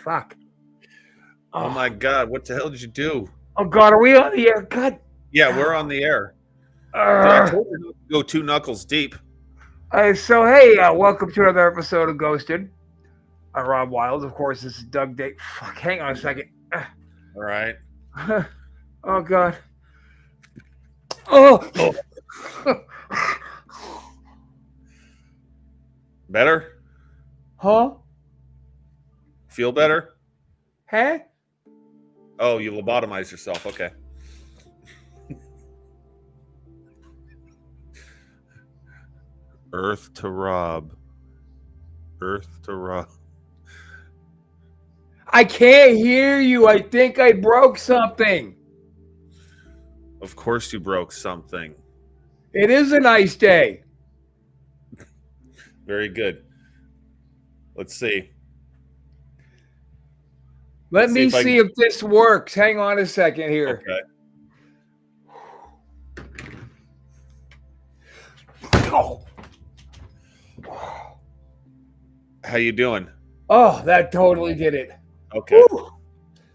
fuck. Oh my God, what the hell did you do? Oh God, are we on the air? God. Yeah, we're on the air. I told you not to go 2 knuckles deep. So hey, welcome to another episode of Ghosted. I'm Rob Wild. Of course, this is Doug Day. Fuck, hang on a second. All right. Oh God. Oh. Better? Huh? Feel better? Huh? Oh, you lobotomized yourself. Okay. Earth to Rob. Earth to Rob. I can't hear you. I think I broke something. Of course you broke something. It is a nice day. Very good. Let's see. Let me see if this works. Hang on a second here. Okay. Oh. How you doing? Oh, that totally did it. Okay. Woo.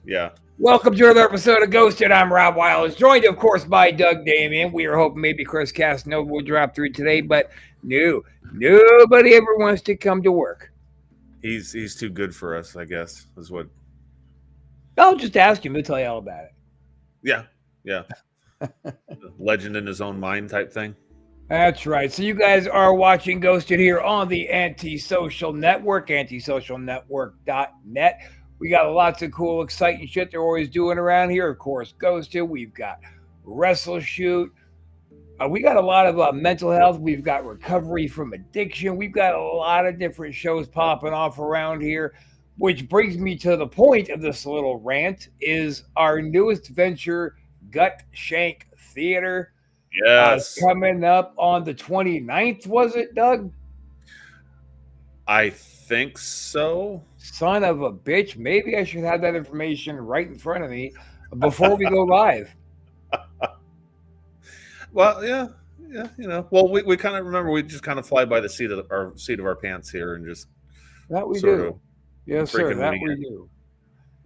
Yeah. Welcome to another episode of Ghosted. I'm Rob Wiles, joined, of course, by Doug Damien. We were hoping maybe Chris Casanova would drop through today, but no, nobody ever wants to come to work. He's too good for us, I guess, is what. I'll just ask him. He'll tell you all about it. Yeah. Legend in his own mind type thing. That's right. So you guys are watching Ghosted here on the Antisocial Network, antisocialnetwork.net. We got lots of cool, exciting shit they're always doing around here. Of course, Ghosted. We've got Wrestle Shoot. We got a lot of mental health. We've got recovery from addiction. We've got a lot of different shows popping off around here, which brings me to the point of this little rant is our newest venture, Gut Shank Theater. Yes. Coming up on the 29th, was it, Doug? I think so. Son of a bitch. Maybe I should have that information right in front of me before we go live. Well, yeah, you know. Well, we kind of remember we just kind of fly by the seat of our pants here and just that we do. Yes, sir. That we do.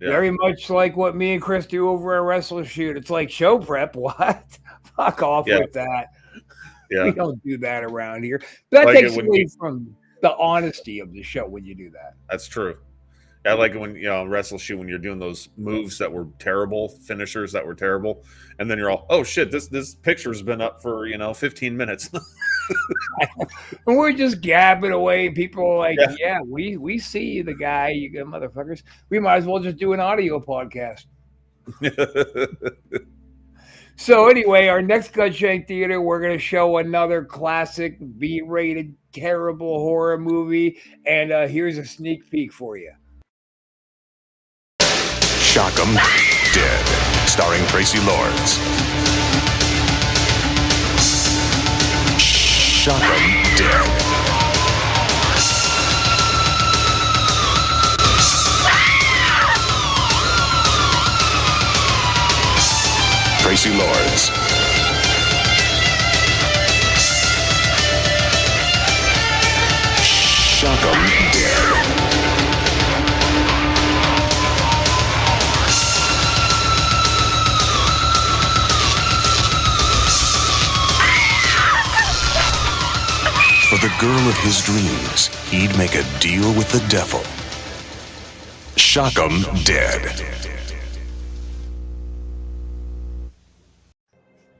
Yeah. Very much like what me and Chris do over at Wrestle Shoot. It's like show prep. What? Fuck off with that. Yeah. We don't do that around here. That like takes away from the honesty of the show when you do that. That's true. I like it when, Wrestle Shoot, when you're doing those moves that were terrible, finishers that were terrible, and then you're all, oh shit, this picture's been up for 15 minutes. And we're just gabbing away. People are like, yeah, we see the guy, you good motherfuckers. We might as well just do an audio podcast. So anyway, our next Gut Shank Theater, we're going to show another classic B-rated terrible horror movie, and here's a sneak peek for you. Shock 'em Dead, starring Tracy Lords. Shock 'em Dead. Tracy Lords. Shock 'em Dead. For the girl of his dreams, he'd make a deal with the devil. Shock 'em Dead.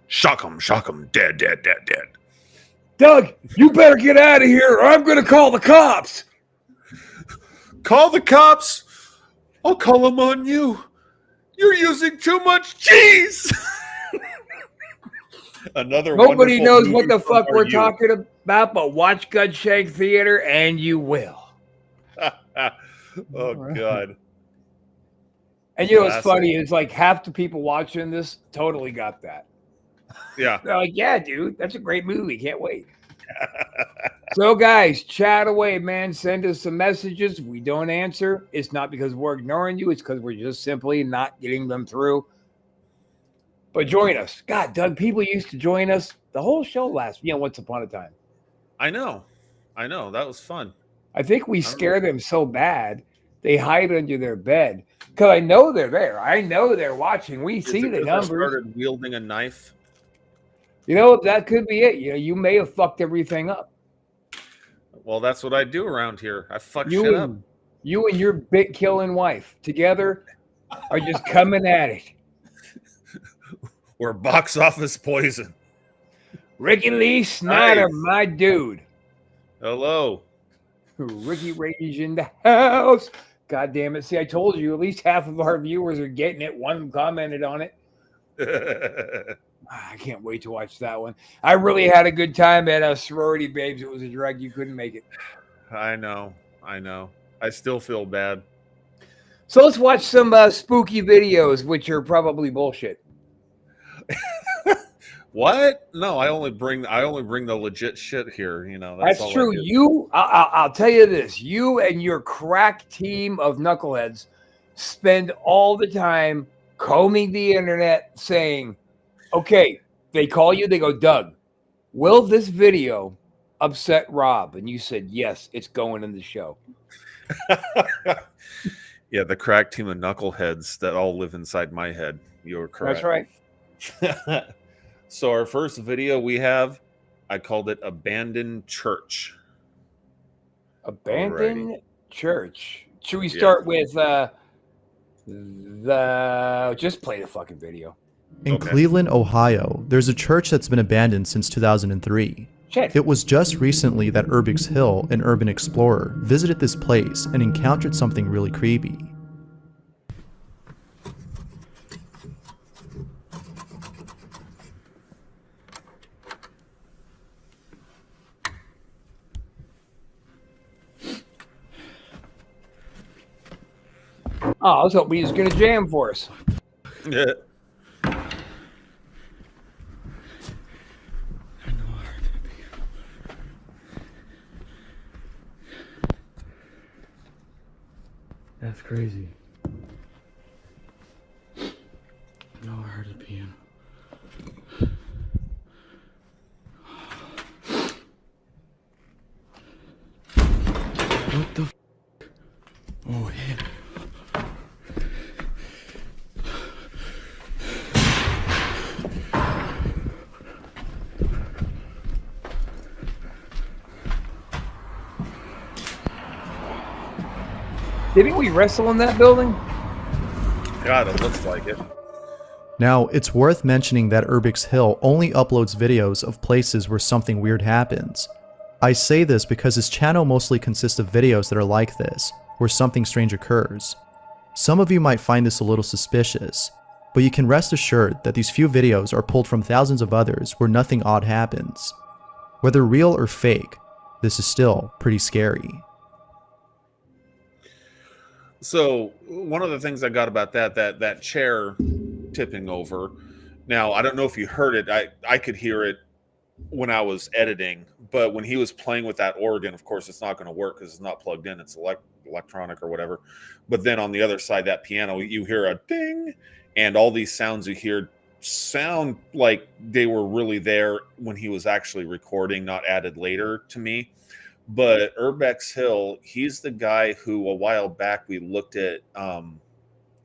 Shock 'em, dead. Doug, you better get out of here or I'm going to call the cops. Call the cops? I'll call them on you. You're using too much cheese. Nobody knows what the fuck we're talking about, but watch Gut Shank Theater and you will. Oh, God. And you know what's funny is like half the people watching this totally got that. Yeah. They're like, yeah, dude, that's a great movie. Can't wait. So, guys, chat away, man. Send us some messages. We don't answer. It's not because we're ignoring you. It's because we're just simply not getting them through. But join us. God, Doug, people used to join us the whole show once upon a time. I know. That was fun. I think we scare them so bad They hide under their bed because I know they're there. I know they're watching. We Is see it the 'cause I numbers. started wielding a knife? You know, that could be it. You may have fucked everything up. Well, that's what I do around here. I fuck You shit up. and you and your bit killing wife together are just coming at it. We're box office poison. Ricky Lee Snyder, Nice. my dude. Hello. Ricky Rage in the house. God damn it. See, I told you, at least half of our viewers are getting it. One commented on it. I can't wait to watch that one. I really had a good time at Sorority Babes. It was a drag. You couldn't make it. I know. I still feel bad. So let's watch some spooky videos, which are probably bullshit. What? No, I only bring the legit shit here. You know, That's all true. I do. I'll tell you this: you and your crack team of knuckleheads spend all the time combing the internet, saying, "Okay, they call you. They go, Doug, will this video upset Rob?" And you said, "Yes, it's going in the show." Yeah, the crack team of knuckleheads that all live inside my head. You're correct. That's right. So our first video we have, I called it Abandoned Church. Abandoned church. Should we Yeah. start with just play the fucking video? In Okay. Cleveland, Ohio, there's a church that's been abandoned since 2003. Shit. It was just recently that Urbix Hill, an urban explorer, visited this place and encountered something really creepy. Oh, I was hoping he was going to jam for us. Yeah. That's crazy. No, I heard it peeing. What the f? Oh, yeah. Didn't we wrestle in that building? God, it looks like it. Now, it's worth mentioning that Urbix Hill only uploads videos of places where something weird happens. I say this because his channel mostly consists of videos that are like this, where something strange occurs. Some of you might find this a little suspicious, but you can rest assured that these few videos are pulled from thousands of others where nothing odd happens. Whether real or fake, this is still pretty scary. So one of the things I got about that chair tipping over. Now, I don't know if you heard it. I could hear it when I was editing, but when he was playing with that organ, of course, it's not going to work because it's not plugged in. It's electronic or whatever. But then on the other side, that piano, you hear a ding, and all these sounds you hear sound like they were really there when he was actually recording, not added later to me. But Urbex Hill, he's the guy who a while back we looked at a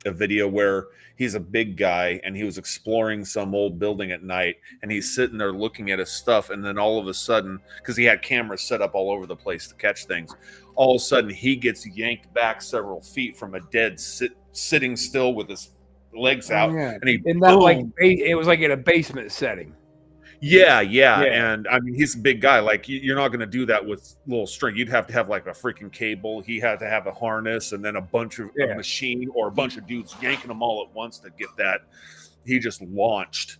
video where he's a big guy and he was exploring some old building at night and he's sitting there looking at his stuff, and then all of a sudden, because he had cameras set up all over the place to catch things, all of a sudden he gets yanked back several feet from a dead sitting still with his legs out, and he And that like boom. it was like in a basement setting. Yeah. Yeah. And I mean, he's a big guy. Like, you're not going to do that with little string. You'd have to have like a freaking cable. He had to have a harness and then a bunch of a machine or a bunch of dudes yanking them all at once to get that. He just launched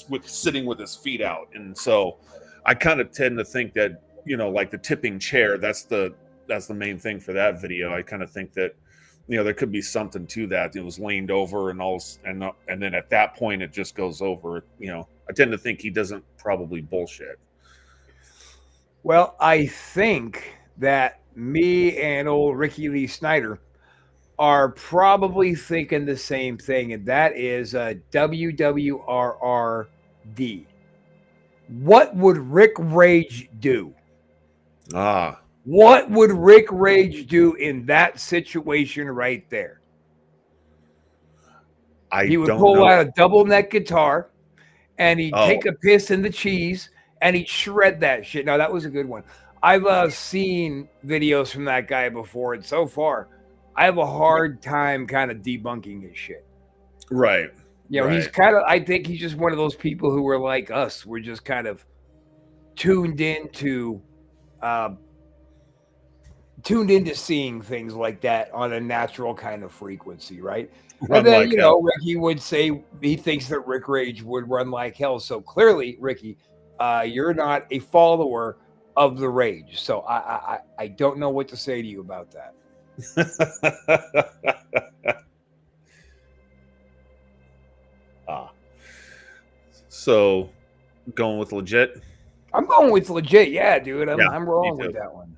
with sitting with his feet out. And so I kind of tend to think that, you know, like the tipping chair, that's the main thing for that video. I kind of think that, you know, there could be something to that. It was leaned over and then at that point it just goes over. You know, I tend to think he doesn't probably bullshit. Well, I think that me and old Ricky Lee Snyder are probably thinking the same thing, and that is WWRRD. What would Rick Rage do? Ah, What would Rick Rage do in that situation right there? I He would don't pull know. out a double neck guitar and he'd Oh, take a piss in the cheese and he'd shred that shit. Now, that was a good one. I've seen videos from that guy before, and so far, I have a hard time kind of debunking his shit. right. You know, he's Right. kind of, I think he's just one of those people who are like us. We're just kind of tuned into seeing things like that on a natural kind of frequency, right? And Run then, like hell. Ricky would say he thinks that Rick Rage would run like hell. So clearly, Ricky, you're not a follower of the Rage. So I don't know what to say to you about that. Ah. So, going with legit? I'm going with legit. Yeah, dude. I'm Me wrong too. with that one.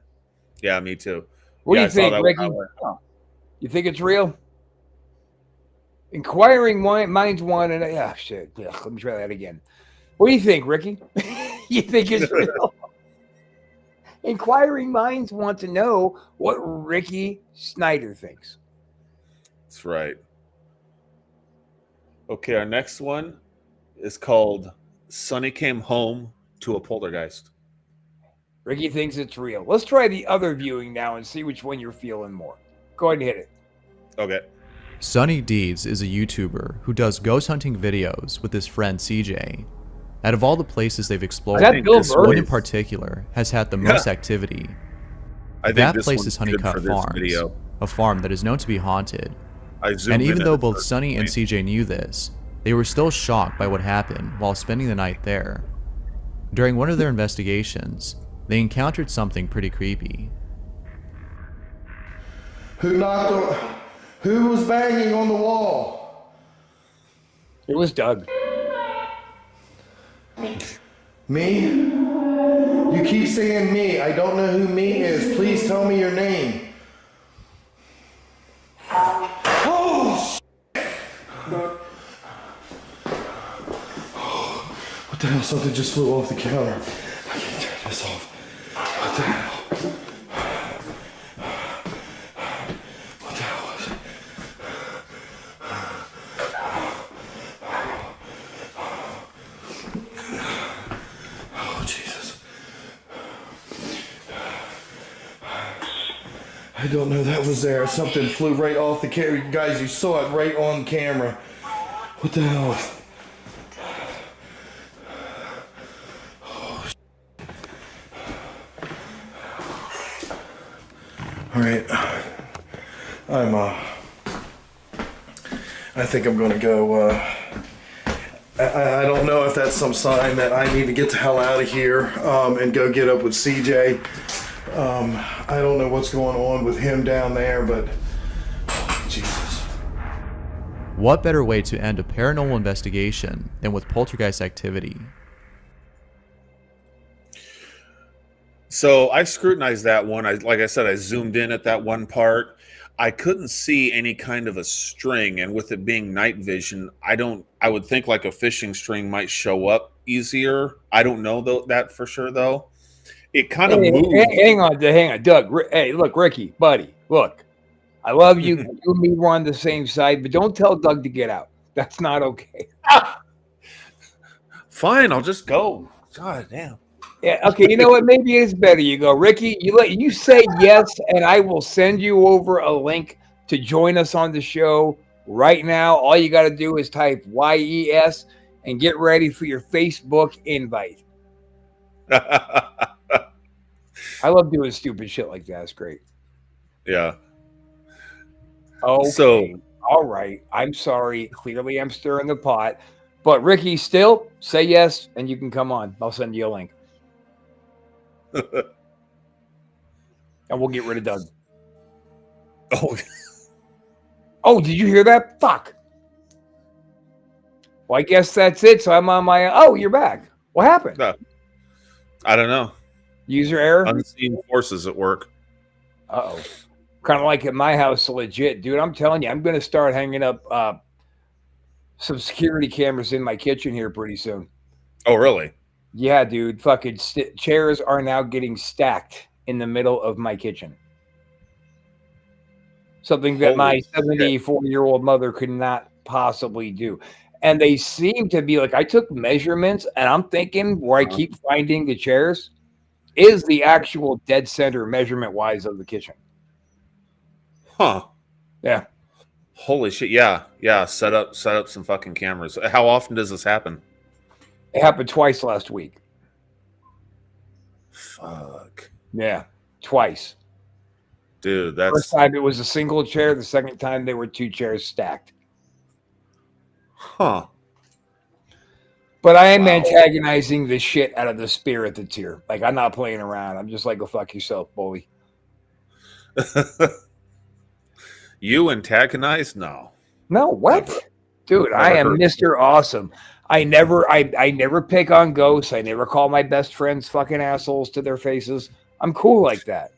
Yeah, me too. What do Yeah, you I saw think, that one. Ricky? You think it's real? Inquiring minds want and yeah, shit. Yeah, let me try that again. What do you think, Ricky? You think it's real? Inquiring minds want to know what Ricky Snyder thinks. That's right. Okay, our next one is called Sonny Came Home to a Poltergeist. Ricky thinks it's real. Let's try the other viewing now and see which one you're feeling more. Go ahead and hit it. Okay. Sunny Deeds is a YouTuber who does ghost hunting videos with his friend CJ. Out of all the places they've explored, Is that Bill Burr? one in particular has had the most activity. I think That this place one's is good Honeycutt for this Farms, video. a farm that is known to be haunted. I zoomed And in even at though a both certain Sunny and point. CJ knew this, they were still shocked by what happened while spending the night there. During one of their investigations, they encountered something pretty creepy. Who knocked on? Who was banging on the wall? It was Doug. Me? You keep saying me. I don't know who me is. Please tell me your name. Oh, what the hell? Something just flew off the counter. I can't turn this off. What the hell? What the hell was it? Oh, Jesus. I don't know, that was there. Something flew right off the camera. Guys, you saw it right on camera. What the hell? Oh, all right. I think I'm gonna go, I don't know if that's some sign that I need to get the hell out of here and go get up with CJ. I don't know what's going on with him down there, but oh, Jesus. What better way to end a paranormal investigation than with poltergeist activity? So I scrutinized that one. Like I said, I zoomed in at that one part. I couldn't see any kind of a string, and with it being night vision, I would think like a fishing string might show up easier. I don't know that for sure though. It kind of moved. Hang on, Doug. Hey, look, Ricky, buddy, look. I love you. You and me were on the same side, but don't tell Doug to get out. That's not okay. Fine, I'll just go. God damn. Yeah, okay. You know what? Maybe it's better you go, Ricky. You say yes, and I will send you over a link to join us on the show right now. All you got to do is type YES and get ready for your Facebook invite. I love doing stupid shit like that. It's great. Yeah. Okay. So, all right. I'm sorry. Clearly, I'm stirring the pot. But Ricky, still say yes, and you can come on. I'll send you a link. And we'll get rid of Doug. Oh, did you hear that? Fuck. Well, I guess that's it. So I'm on my... Oh, you're back. What happened? I don't know. User error? Unseen forces at work. Uh-oh. Kind of like at my house, legit. Dude, I'm telling you, I'm going to start hanging up some security cameras in my kitchen here pretty soon. Oh, really? Yeah, dude. Fucking chairs are now getting stacked in the middle of my kitchen. Something that my Holy shit. 74-year-old mother could not possibly do. And they seem to be like, I took measurements, and I'm thinking where I keep finding the chairs is the actual dead center measurement wise of the kitchen. Huh. Yeah. Holy shit. Yeah. Yeah. Set up some fucking cameras. How often does this happen? It happened twice last week. Fuck. Yeah. Twice. Dude, First that's time it was a single chair. The second time they were 2 chairs stacked. huh. But I am antagonizing the shit out of the spirit that's here. Like, I'm not playing around. I'm just like, go fuck yourself, bully. You antagonize? No. No, what? Never. Dude, Never I am heard. Mr. Awesome. I never pick on ghosts. I never call my best friends fucking assholes to their faces. I'm cool like that.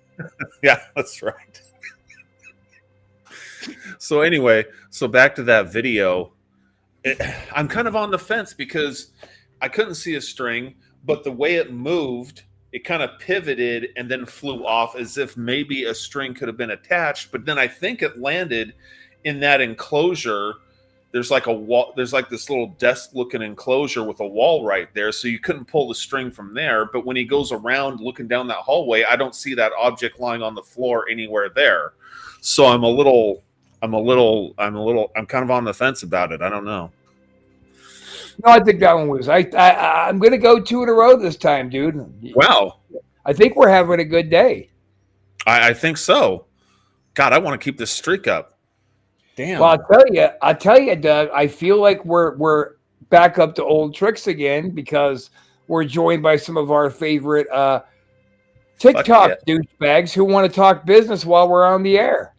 Yeah, that's right. So anyway, so back to that video. I'm kind of on the fence because I couldn't see a string, but the way it moved, it kind of pivoted and then flew off as if maybe a string could have been attached. But then I think it landed in that enclosure. There's like a wall. There's like this little desk-looking enclosure with a wall right there, so you couldn't pull the string from there. But when he goes around looking down that hallway, I don't see that object lying on the floor anywhere there. So I'm kind of on the fence about it. I don't know. No, I think that one was. I'm going to go 2 in a row this time, dude. Wow. I think we're having a good day. I think so. God, I want to keep this streak up. Damn. Well, I'll tell you, Doug. I feel like we're back up to old tricks again because we're joined by some of our favorite TikTok douchebags who want to talk business while we're on the air.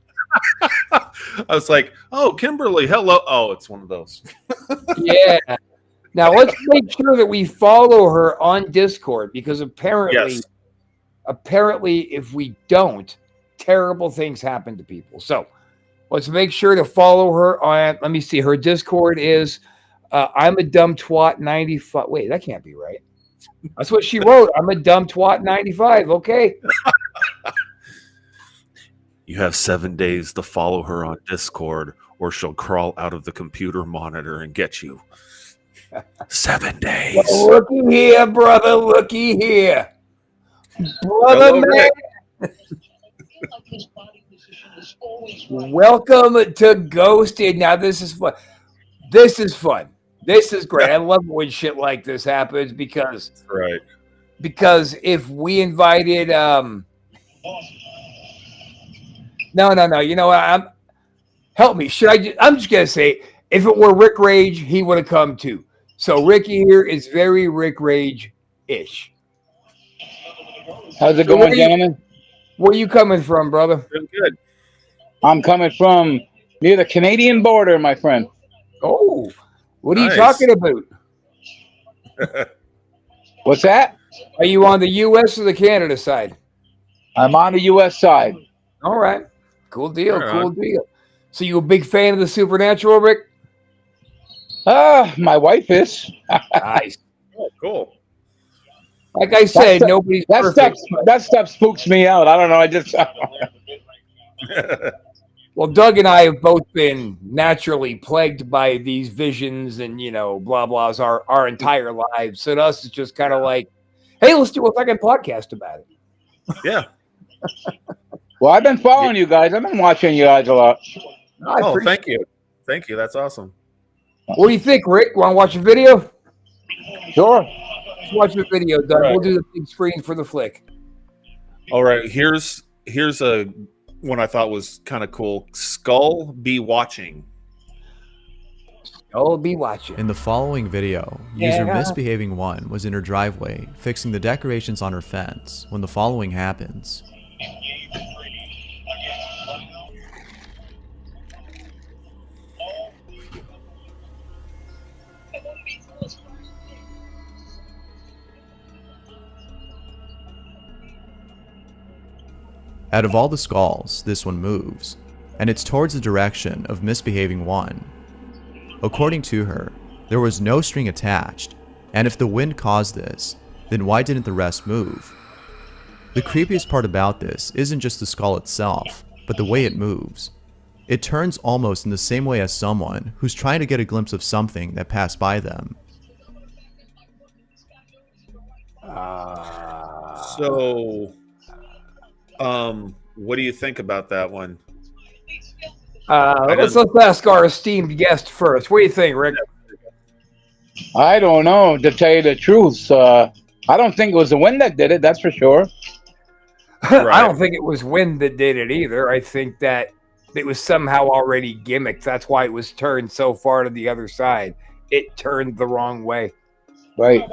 I was like, oh, Kimberly, hello. Oh, it's one of those. Yeah. Now let's make sure that we follow her on Discord because apparently if we don't, terrible things happen to people. So let's make sure to follow her on. Let me see. Her Discord is I'm a dumb twat 95. Wait, that can't be right. That's what she wrote. I'm a dumb twat 95. Okay. You have 7 days to follow her on Discord, or she'll crawl out of the computer monitor and get you. 7 days. Well, looky here, brother. Looky here. Brother, man. Welcome to Ghosted. Now, this is fun. This is fun. This is great. I love when shit like this happens because if we invited no. You know what? Help me. I'm just gonna say, if it were Rick Rage, he would have come too. So Ricky here is very Rick Rage-ish. How's it going, gentlemen? Where you coming from, brother? Doing good. I'm coming from near the Canadian border, my friend. Oh, what are Nice. you talking about? What's that? Are you on the U.S. or the Canada side? I'm on the U.S. side. All right. Cool deal. Right Cool on. deal. So you a big fan of the supernatural, Rick? My wife is. Nice. Oh, cool. Like I said, nobody's perfect. That stuff spooks me out. I don't know. I just. Well, Doug and I have both been naturally plagued by these visions and, blah, blahs our entire lives. So to us, it's just kind of like, hey, let's do a fucking podcast about it. Yeah. Well, I've been following you guys. I've been watching you guys a lot. Oh, thank you. Thank you. That's awesome. What do you think, Rick? Want to watch a video? Sure. Let's watch a video, Doug. Right. We'll do the big screen for the flick. All right. Here's a one I thought was kind of cool. Skull be watching. I'll be watching. In the following video, user Yeah. Misbehaving 1 was in her driveway fixing the decorations on her fence when the following happens. Out of all the skulls, this one moves, and it's towards the direction of Misbehaving 1. According to her, there was no string attached, and if the wind caused this, then why didn't the rest move? The creepiest part about this isn't just the skull itself, but the way it moves. It turns almost in the same way as someone who's trying to get a glimpse of something that passed by them. So, what do you think about that one? Let's ask our esteemed guest first. What do you think, Rick? I don't know, to tell you the truth. I don't think it was the wind that did it, that's for sure. I don't think it was wind that did it either. I think that it was somehow already gimmicked. That's why it was turned so far to the other side. It turned the wrong way. Right.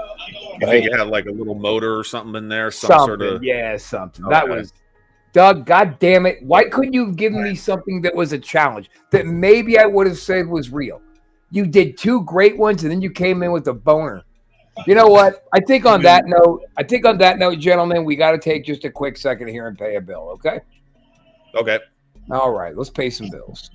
You think it had like a little motor or something in there? Something. That was Doug, god damn it. Why couldn't you have given me something that was a challenge that maybe I would have said was real? You did two great ones and then you came in with a boner. You know what? I think on that note, gentlemen, we got to take just a quick second here and pay a bill, okay? Okay. All right, let's pay some bills.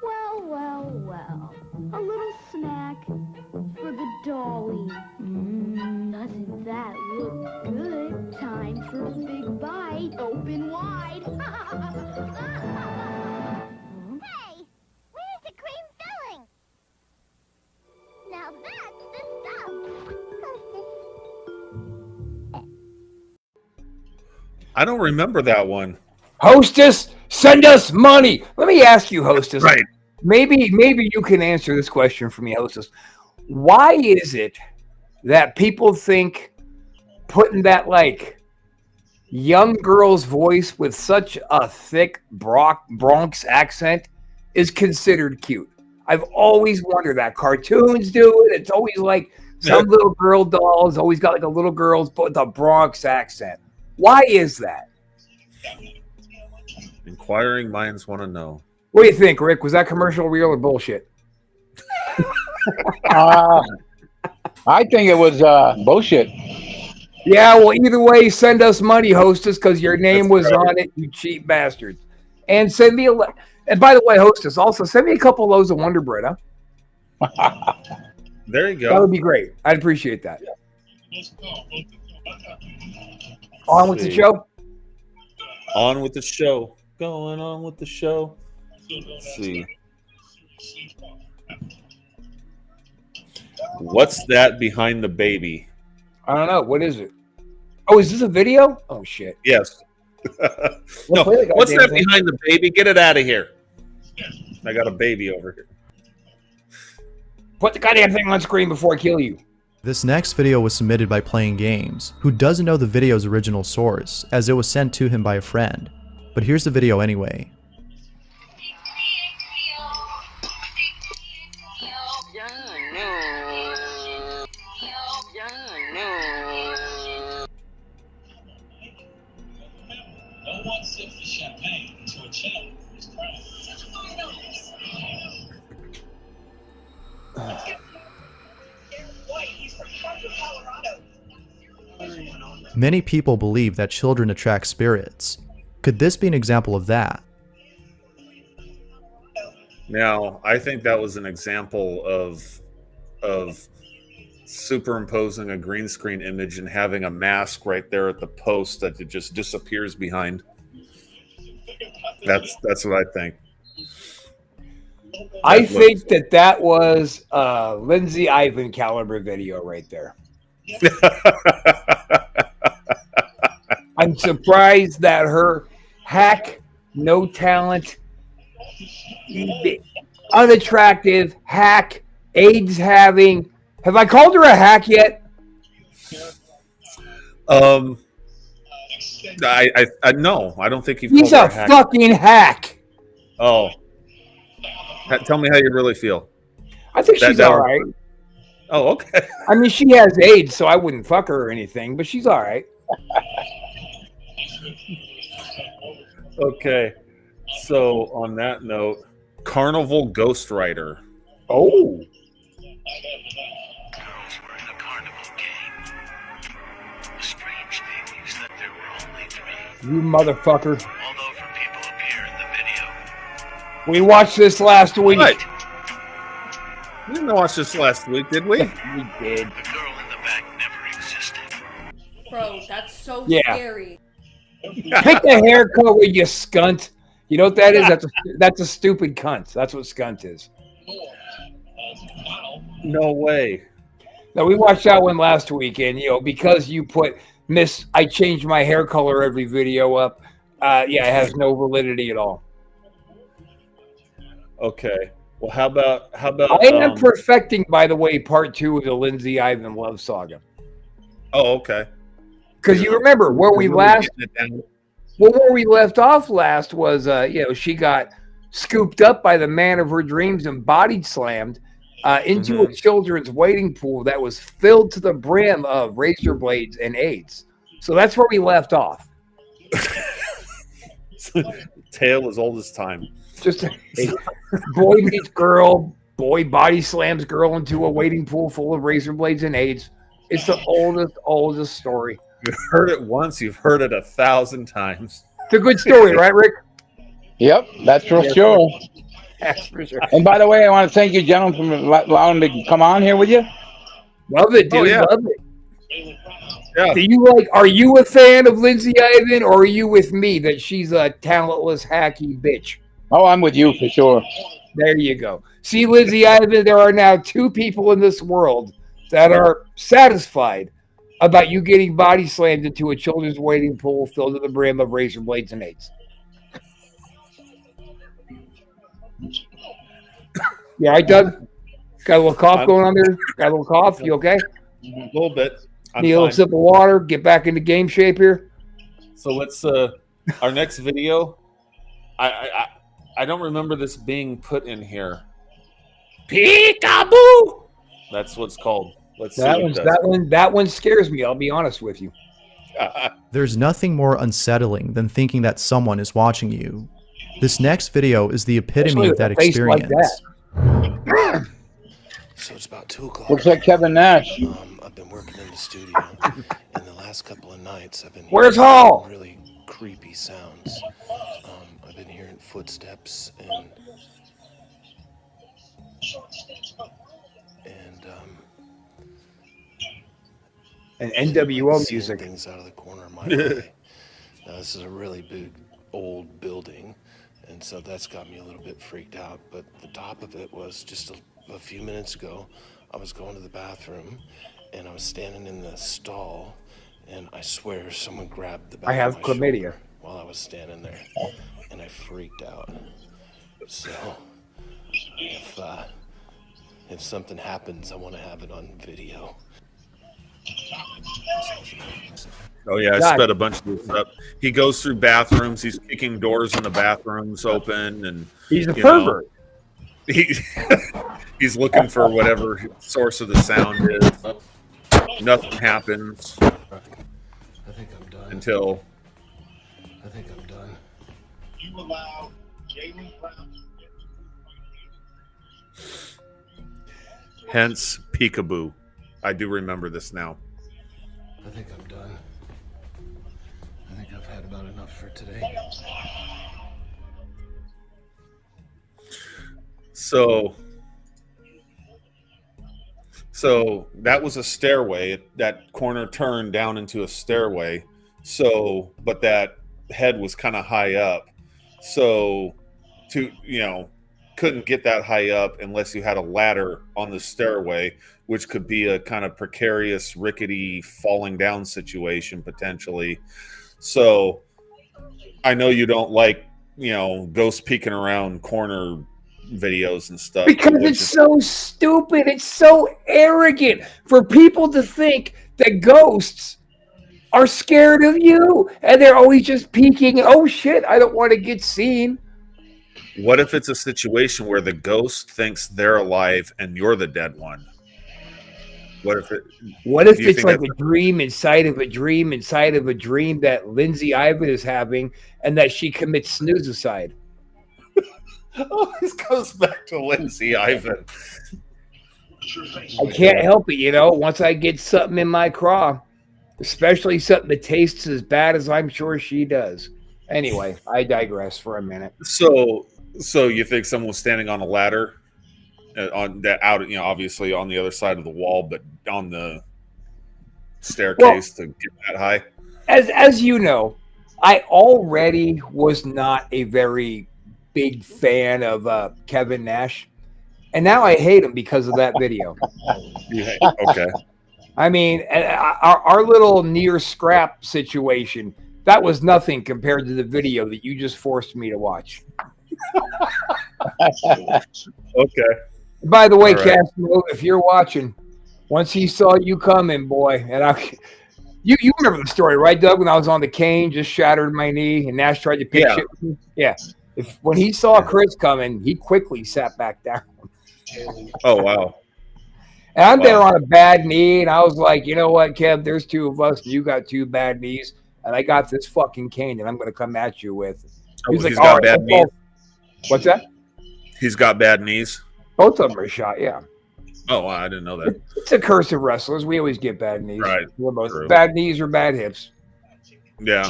Well. A little snack for the dolly. Doesn't that look good? Time for a big bite. Open wide. Hey, where's the cream filling? Now that's the stuff. I don't remember that one. Hostess, send us money. Let me ask you, Hostess. Right. Maybe you can answer this question for me, Hostess. Why is it that people think putting that like young girl's voice with such a thick Bronx accent is considered cute? I've always wondered that. Cartoons do it. It's always like some little girl doll has always got like a little girl's but with a Bronx accent. Why is that? Inquiring minds want to know. What do you think, Rick? Was that commercial real or bullshit? I think it was bullshit. Yeah, well, either way, send us money, Hostess, because your name was on it, you cheap bastards. And send me and by the way, Hostess, also send me a couple loaves of Wonder Bread, huh? There you go. That would be great. I'd appreciate that. On with the show. On with the show. Going on with the show. Let's see. What's that behind the baby? I don't know. What is it? Oh, is this a video? Oh, shit. Yes. No, what's that behind the baby? Get it out of here. I got a baby over here. Put the goddamn thing on screen before I kill you. This next video was submitted by Playing Games, who doesn't know the video's original source, as it was sent to him by a friend. But here's the video anyway. No one sips the champagne to a channel for his crime. Many people believe that children attract spirits. Could this be an example of that? Now, I think that was an example of superimposing a green screen image and having a mask right there at the post that it just disappears behind. That's what I think. I think that was Lindsay Ivan caliber video right there. I'm surprised that her hack, no talent, unattractive, hack, AIDS having. Have I called her a hack yet? No, I don't think you've He's called a her a hack. fucking hack. Oh. Tell me how you really feel. I think she's all right. Oh, okay. I mean, she has AIDS, so I wouldn't fuck her or anything, but she's all right. Okay. So, on that note, Carnival Ghostwriter. Oh. Girls were in a carnival game. The strange thing is that there were only 3. You motherfucker. Although for people appear in the video. We watched this last week. What? didn't watch this last week, did we? We did. Bro, that's so Yeah. scary. Pick the haircut with you skunt. You know what that is? That's a stupid cunt. That's what skunt is. No way. No, we watched that one last week, and because you put I changed my hair color every video up. It has no validity at all. Okay. Well, how about I am perfecting, by the way, part 2 of the Lindsay Ivan love saga. Oh, okay. Because you remember where we left off last was, she got scooped up by the man of her dreams and body slammed into a children's wading pool that was filled to the brim of razor blades and AIDS. So that's where we left off. Tale as old as time. Just a boy meets girl, boy body slams girl into a wading pool full of razor blades and AIDS. It's the oldest story. You've heard it once, you've heard it 1,000 times. It's a good story, right, Rick? Yep, that's for sure. That's for sure. And by the way, I want to thank you, gentlemen, for allowing me to come on here with you. Love it, dude. Oh, yeah. Love it. Yeah. Are you a fan of Lindsay Ivan, or are you with me that she's a talentless, hacky bitch? Oh, I'm with you for sure. There you go. See, Lindsay Ivan, there are now 2 people in this world that are satisfied about you getting body slammed into a children's wading pool filled to the brim of razor blades and AIDS. You all right, Doug? Got a little cough going on there? Got a little cough? You okay? A little bit. Need a little sip of water? Get back into game shape here? So let's our next video. I don't remember this being put in here. Peekaboo! That's what's called. Let's see that one scares me, I'll be honest with you. There's nothing more unsettling than thinking that someone is watching you. This next video is the epitome of that experience. So it's about 2 o'clock. Looks like Kevin Nash. I've been working in the studio, and the last couple of nights I've been Where's hearing Hall? really creepy sounds. I've been hearing footsteps and NWO seeing music. things out of the corner of my eye. Now this is a really big old building, and so that's got me a little bit freaked out. But the top of it was just a few minutes ago. I was going to the bathroom, and I was standing in the stall, and I swear someone grabbed the back I have of my chlamydia shoulder while I was standing there, and I freaked out. So if something happens, I want to have it on video. Oh yeah, I sped a bunch of this up. He goes through bathrooms. He's kicking doors in the bathrooms open, and he's a pervert. He's looking for whatever source of the sound is. Nothing happens I think I'm done. until I think I'm done. You allow Jalen Brown. hence peekaboo. I do remember this now. I think I'm done. I think I've had about enough for today. So that was a stairway. That corner turned down into a stairway. So, but that head was kind of high up. So, couldn't get that high up unless you had a ladder on the stairway, which could be a kind of precarious, rickety, falling down situation potentially. So, I know you don't like, ghosts peeking around corner videos and stuff because it's so stupid. It's so arrogant for people to think that ghosts are scared of you and they're always just peeking. Oh shit, I don't want to get seen. What if it's a situation where the ghost thinks they're alive and you're the dead one? What if it's like a dream inside of a dream inside of a dream that Lindsay Ivan is having and that she commits snoozicide? Always goes back to Lindsay Ivan. I can't help it, once I get something in my craw, especially something that tastes as bad as I'm sure she does. Anyway, I digress for a minute. So you think someone was standing on a ladder on that out, obviously on the other side of the wall, but on the staircase to get that high. As you know, I already was not a very big fan of Kevin Nash, and now I hate him because of that video. Okay. I mean, our little near scrap situation, that was nothing compared to the video that you just forced me to watch. Okay. By the way, All right. Castro, if you're watching, once he saw you coming, boy, you remember the story, right, Doug? When I was on the cane, just shattered my knee, and Nash tried to pick shit with me. Yeah. When he saw Chris coming, he quickly sat back down. Oh wow. And I'm there on a bad knee, and I was like, you know what, Kev? There's two of us, and you got two bad knees, and I got this fucking cane that I'm going to come at you with. He's like, got bad knees. What's that? He's got bad knees. Both of them are shot. Yeah. Oh, wow, I didn't know that. It's a curse of wrestlers. We always get bad knees. Right. True. Bad knees or bad hips. Yeah.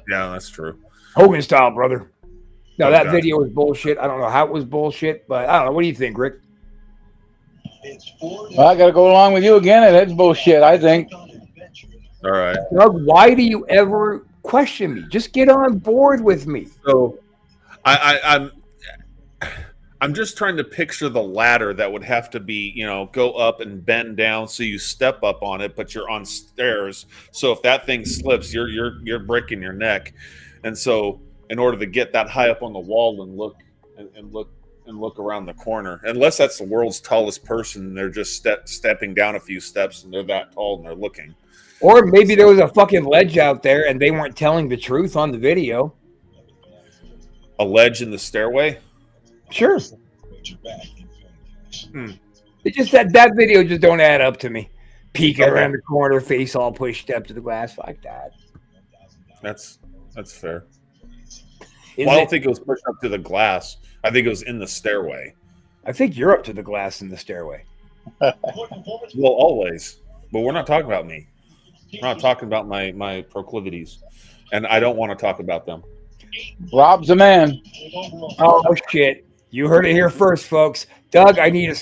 Yeah, that's true. Hogan style, brother. No, that video was bullshit. I don't know how it was bullshit, but I don't know. What do you think, Rick? Well, I got to go along with you again, and it's bullshit, I think. All right. Doug, why do you ever question me? Just get on board with me. So I'm just trying to picture the ladder that would have to be, go up and bend down so you step up on it, but you're on stairs. So if that thing slips, you're breaking your neck. And so in order to get that high up on the wall and look around the corner, unless that's the world's tallest person, and they're just stepping down a few steps and they're that tall and they're looking. Or maybe there was a fucking ledge out there and they weren't telling the truth on the video. A ledge in the stairway? Sure. It just that video just don't add up to me. Peeking around the corner, face all pushed up to the glass. Like that. That's fair. Well, I don't think it was pushed up to the glass. I think it was in the stairway. I think you're up to the glass in the stairway. Well, always. But we're not talking about me. We're not talking about my proclivities. And I don't want to talk about them. Rob's the man. Oh shit. You heard it here first, folks. Doug, I need a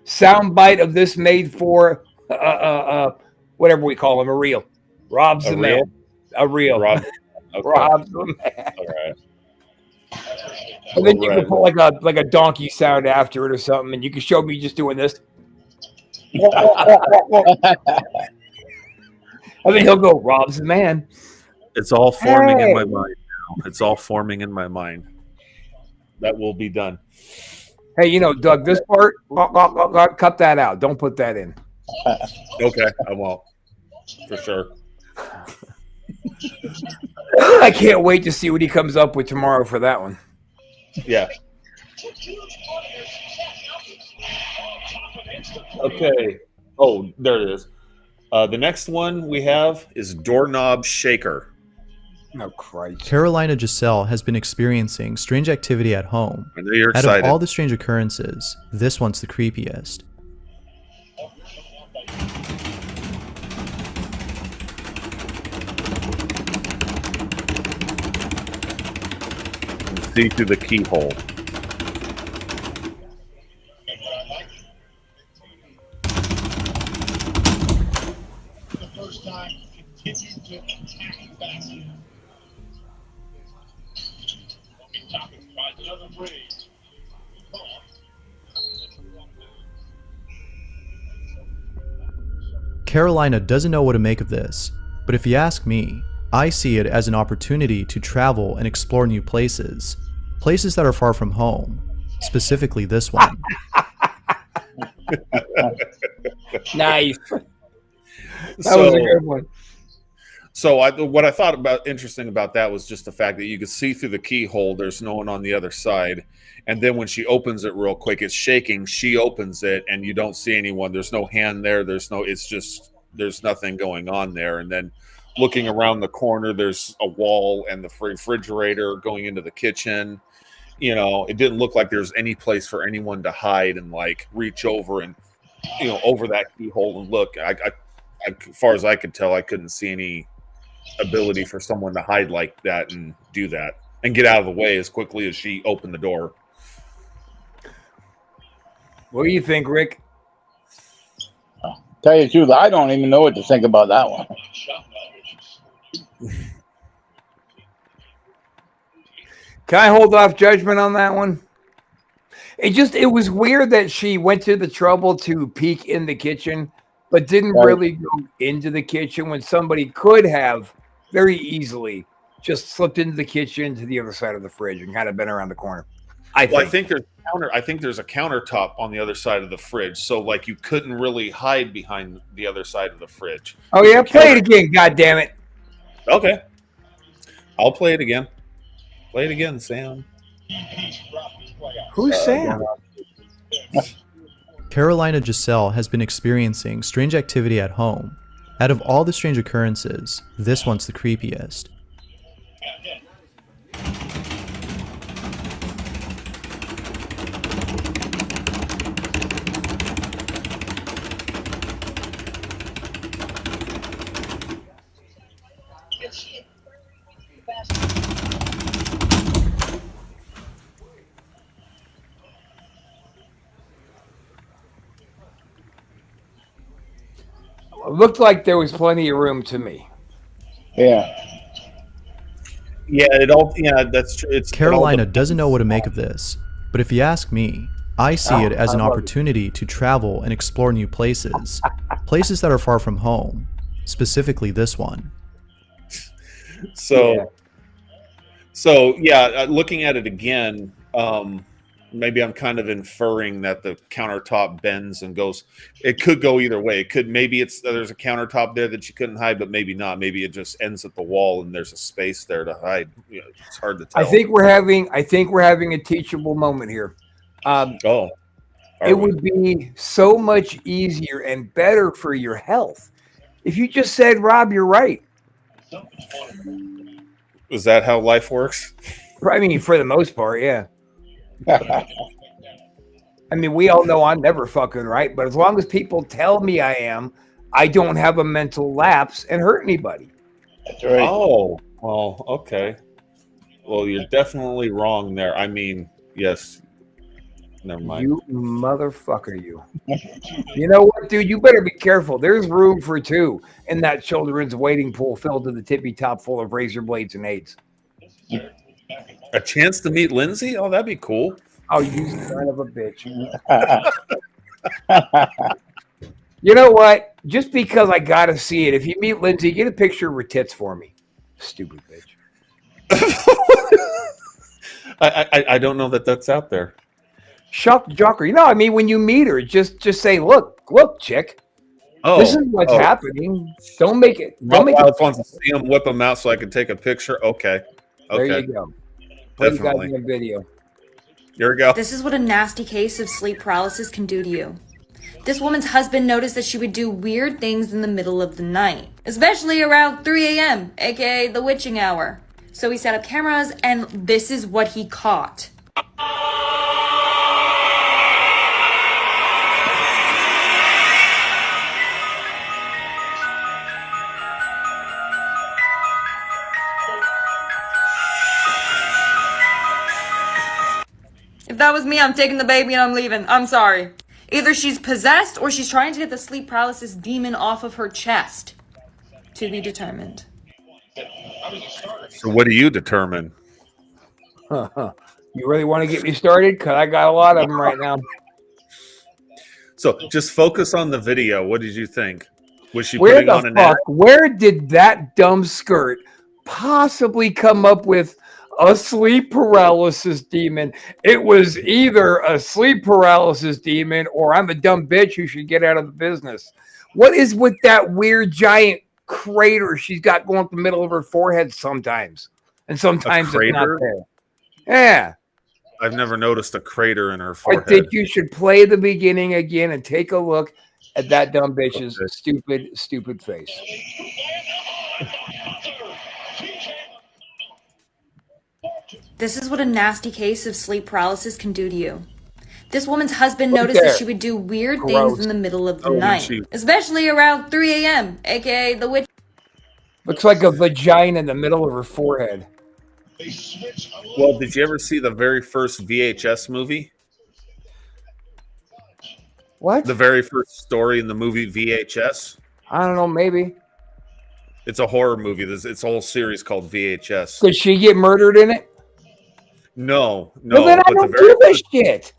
sound bite of this made for whatever we call him, a reel. Rob's the man. A reel. Rob. Okay. Rob's the man. All right. And then you can put like a donkey sound after it or something, and you can show me just doing this. And then he'll go, Rob's the man. It's all forming in my mind now. It's all forming in my mind. That will be done. Hey, Doug, this part, cut that out. Don't put that in. Okay, I won't. For sure. I can't wait to see what he comes up with tomorrow for that one. Yeah. Okay. Oh, there it is. The next one we have is Doorknob Shaker. Oh, Christ. Carolina Giselle has been experiencing strange activity at home. I know you're Out excited. of all the strange occurrences, this one's the creepiest. See through the keyhole. The first time continued to attack back here. Another raise. Carolina doesn't know what to make of this, but if you ask me, I see it as an opportunity to travel and explore new places. Places that are far from home, specifically this one. Nice. That was a good one. So what I thought about interesting about that was just the fact that you could see through the keyhole. There's no one on the other side. And then when she opens it real quick, it's shaking. She opens it and you don't see anyone. There's no hand there. There's nothing going on there. And then looking around the corner, there's a wall and the refrigerator going into the kitchen. It didn't look like there's any place for anyone to hide and like reach over and, over that keyhole and look. I as far as I could tell, I couldn't see any ability for someone to hide like that and do that and get out of the way as quickly as she opened the door. What do you think, Rick? Tell you the truth, I don't even know what to think about that one. Can I hold off judgment on that one? It was weird that she went to the trouble to peek in the kitchen, but didn't Right. really go into the kitchen when somebody could have very easily just slipped into the kitchen to the other side of the fridge and kind of been around the corner. I think there's a countertop on the other side of the fridge, so like you couldn't really hide behind the other side of the fridge. Oh yeah, play it again, God damn it. Okay, I'll play it again. Play it again, Sam. Who's Sam? Carolina Giselle has been experiencing strange activity at home. Out of all the strange occurrences, this one's the creepiest. It looked like there was plenty of room to me. Yeah. Yeah, that's true. Carolina doesn't know what to make of this, but if you ask me, I see it as an opportunity to travel and explore new places. Places that are far from home, specifically this one. So looking at it again, maybe I'm kind of inferring that the countertop bends and goes. It could go either way. It could maybe there's a countertop there that you couldn't hide, but maybe not. Maybe it just ends at the wall and there's a space there to hide. It's hard to tell. I think we're having a teachable moment here. It would be so much easier and better for your health if you just said, Rob, you're right. Is that how life works? I mean, for the most part, yeah. I mean, we all know I'm never fucking right, but as long as people tell me I am, I don't have a mental lapse and hurt anybody. That's right. Oh, well, okay. Well, you're definitely wrong there. I mean, yes. Never mind. You motherfucker, you. You know what, dude? You better be careful. There's room for two in that children's waiting pool filled to the tippy top full of razor blades and AIDS. A chance to meet Lindsay? Oh, that'd be cool. Oh, you son of a bitch. You know what? Just because I gotta see it, if you meet Lindsay, get a picture of her tits for me. Stupid bitch. I don't know that that's out there. Shock jocker. You know, I mean, when you meet her, just say, look, chick. Oh, this is what's happening. Don't make it. Don't make I it. want to see him whip them out so I can take a picture. Okay. There you go. Definitely. You video. Here we go. This is what a nasty case of sleep paralysis can do to you. This woman's husband noticed that she would do weird things in the middle of the night, especially around 3 a.m., aka the witching hour. So he set up cameras, and this is what he caught. If that was me, I'm taking the baby and I'm leaving. I'm sorry. Either she's possessed or she's trying to get the sleep paralysis demon off of her chest. To be determined. So what do you determine? You really want to get me started? Because I got a lot of them right now. So just focus on the video. What did you think? Was she putting on an ad? Where did that dumb skirt possibly come up with a sleep paralysis demon? It was either a sleep paralysis demon or I'm a dumb bitch who should get out of the business. What is with that weird giant crater she's got going up the middle of her forehead sometimes? And sometimes it's not there. Yeah. I've never noticed a crater in her I forehead. think you should play the beginning again and take a look at that dumb bitch's stupid face. This is what a nasty case of sleep paralysis can do to you. This woman's husband noticed that she would do weird things in the middle of the night, especially around 3 a.m., aka the witch. Looks like a vagina in the middle of her forehead. Well, did you ever see the very first VHS movie? What? The very first story in the movie VHS. I don't know. Maybe. It's a horror movie. It's a whole series called VHS. Did she get murdered in it? No, Well, then I but don't give a shit.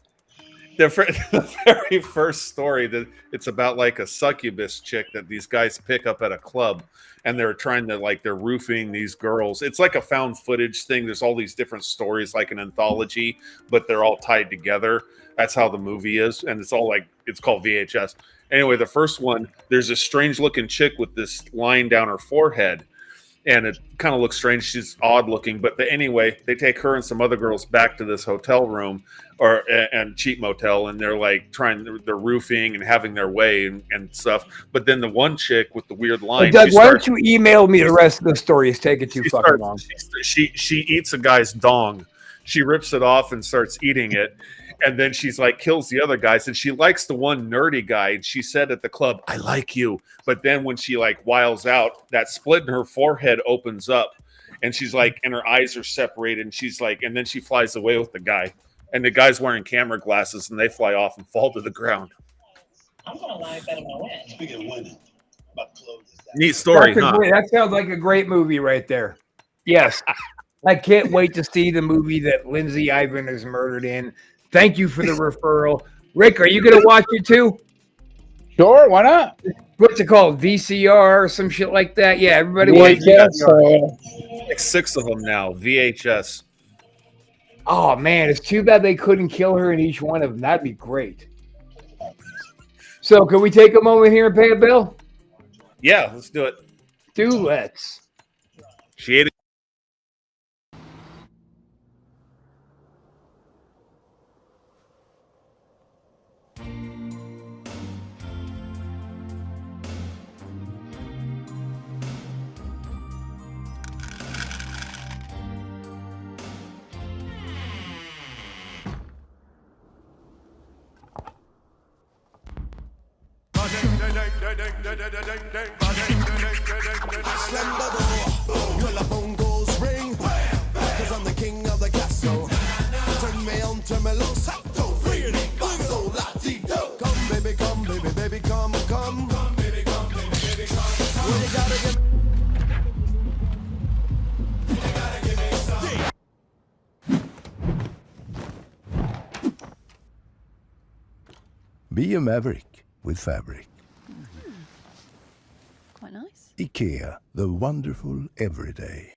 the very first story that it's about like a succubus chick that these guys pick up at a club, and they're trying to they're roofing these girls. It's like a found footage thing. There's all these different stories, like an anthology, but they're all tied together. That's how the movie is, and it's all it's called VHS. Anyway, the first one, there's a strange looking chick with this line down her forehead, and it kind of looks strange. She's odd looking, but anyway, they take her and some other girls back to this hotel room and cheap motel, and they're they're roofing and having their way and stuff. But then the one chick with the weird line, Doug, why don't you email me the rest of the story? It's taking too fucking long. She eats a guy's dong. She rips it off and starts eating it. And then she's kills the other guys, and she likes the one nerdy guy. And she said at the club, "I like you." But then when she wiles out, that split in her forehead opens up, and she's and her eyes are separated. And she's and then she flies away with the guy, and the guy's wearing camera glasses, and they fly off and fall to the ground. I'm gonna lie better than I win. Speaking of winning, about to close this. Neat story, huh? That sounds like a great movie right there. Yes, I can't wait to see the movie that Lindsay Ivan is murdered in. Thank you for the referral. Rick, are you going to watch it too? Sure, why not? What's it called? VCR or some shit like that? Yeah, everybody VHS, watches 6 of them now. VHS. Oh, man, it's too bad they couldn't kill her in each one of them. That'd be great. So, can we take a moment here and pay a bill? Yeah, let's do it. Let's. She ate it. Be a maverick with fabric. Quite nice. IKEA, the wonderful everyday.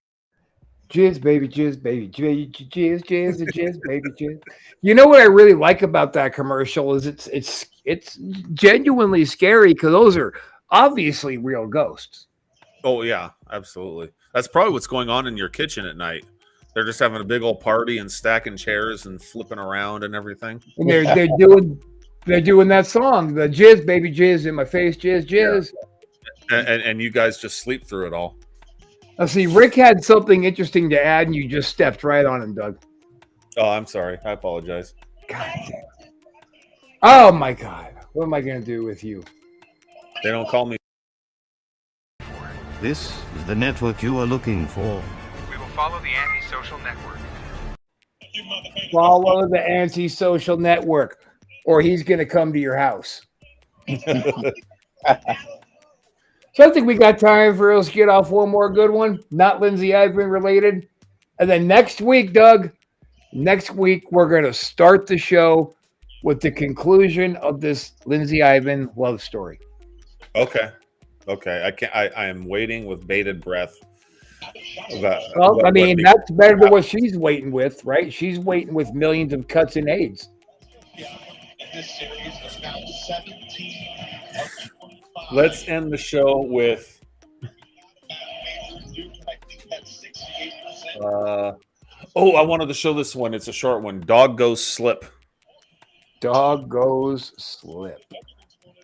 Jizz, baby, jizz, baby, jizz, jizz, jizz, jizz, baby, jizz. You know what I really like about that commercial is it's genuinely scary because those are obviously real ghosts. Oh yeah, absolutely. That's probably what's going on in your kitchen at night. They're just having a big old party and stacking chairs and flipping around and everything. And they're doing that song, the jizz, baby, jizz in my face, jizz, jizz. Yeah. And you guys just sleep through it all. Now, see, Rick had something interesting to add, and you just stepped right on him, Doug. Oh, I'm sorry. I apologize. God damn. Oh my God. What am I going to do with you? They don't call me. This is the network you are looking for. We will follow the antisocial network. Follow the antisocial network, or he's going to come to your house. So I think we got time for us to get off one more good one, not Lindsay Ivan related. And then next week, Doug, we're going to start the show with the conclusion of this Lindsay Ivan love story. Okay. I am waiting with bated breath. That's better than what she's waiting with, right? She's waiting with millions of cuts and AIDS. This series is now 17 of 25. Let's end the show with I wanted to show this one. It's a short one. Dog goes slip. Dog goes slip.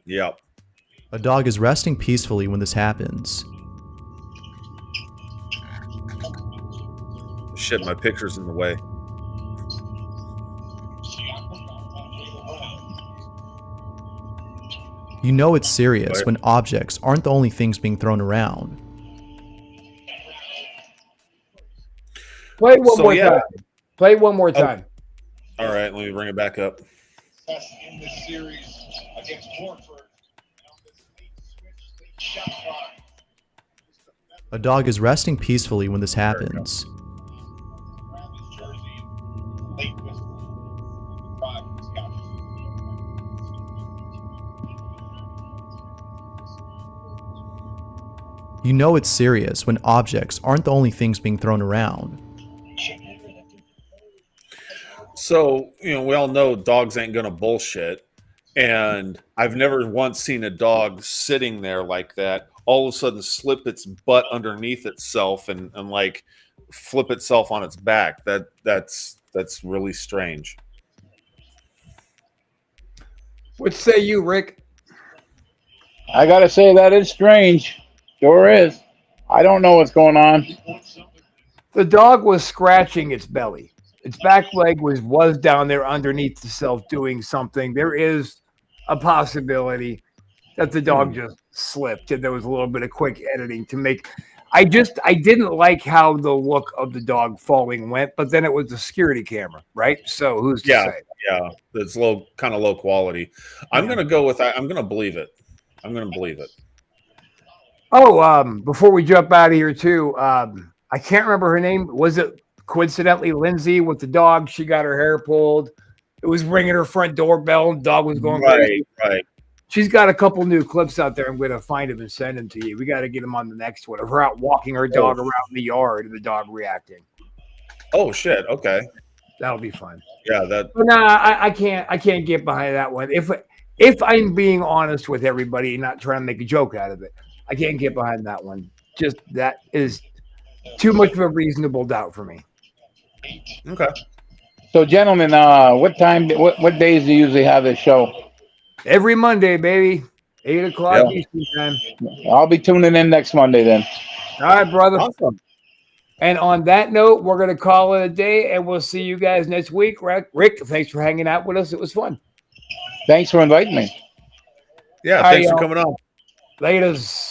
Yep. A dog is resting peacefully when this happens. Shit, my picture's in the way. You know it's serious when objects aren't the only things being thrown around. Play one more time. Play one more time. All right, let me bring it back up. contest in this series against Gore for this late switch, late shot clock. A dog is resting peacefully when this happens. Around his jersey, late whistle. 5 Scotch. You know it's serious when objects aren't the only things being thrown around. So, we all know dogs ain't gonna bullshit. And I've never once seen a dog sitting there like that, all of a sudden slip its butt underneath itself and like flip itself on its back. That's really strange. What say you, Rick? I gotta say that is strange. Sure is. I don't know what's going on. The dog was scratching its belly. Its back leg was down there underneath itself doing something. There is a possibility that the dog just slipped, and there was a little bit of quick editing to make. I didn't like how the look of the dog falling went, but then it was the security camera, right? So who's to say? Yeah, it's kind of low quality. I'm gonna go with that. I'm gonna believe it. I'm gonna believe it. Oh, before we jump out of here too, I can't remember her name. Was it coincidentally Lindsay with the dog? She got her hair pulled. It was ringing her front doorbell, and the dog was going crazy. Right. She's got a couple new clips out there. I'm going to find them and send them to you. We got to get them on the next one of her out walking her dog around the yard and the dog reacting. Oh shit! Okay, that'll be fun. Yeah, that. But no, I can't get behind that one. If I'm being honest with everybody and not trying to make a joke out of it, I can't get behind that one. Just that is too much of a reasonable doubt for me. Okay. So, gentlemen, what time? What days do you usually have this show? Every Monday, baby, 8 o'clock Eastern time. I'll be tuning in next Monday then. All right, brother. Awesome. And on that note, we're going to call it a day, and we'll see you guys next week. Rick, thanks for hanging out with us. It was fun. Thanks for inviting me. Yeah, thanks for coming on. Laters.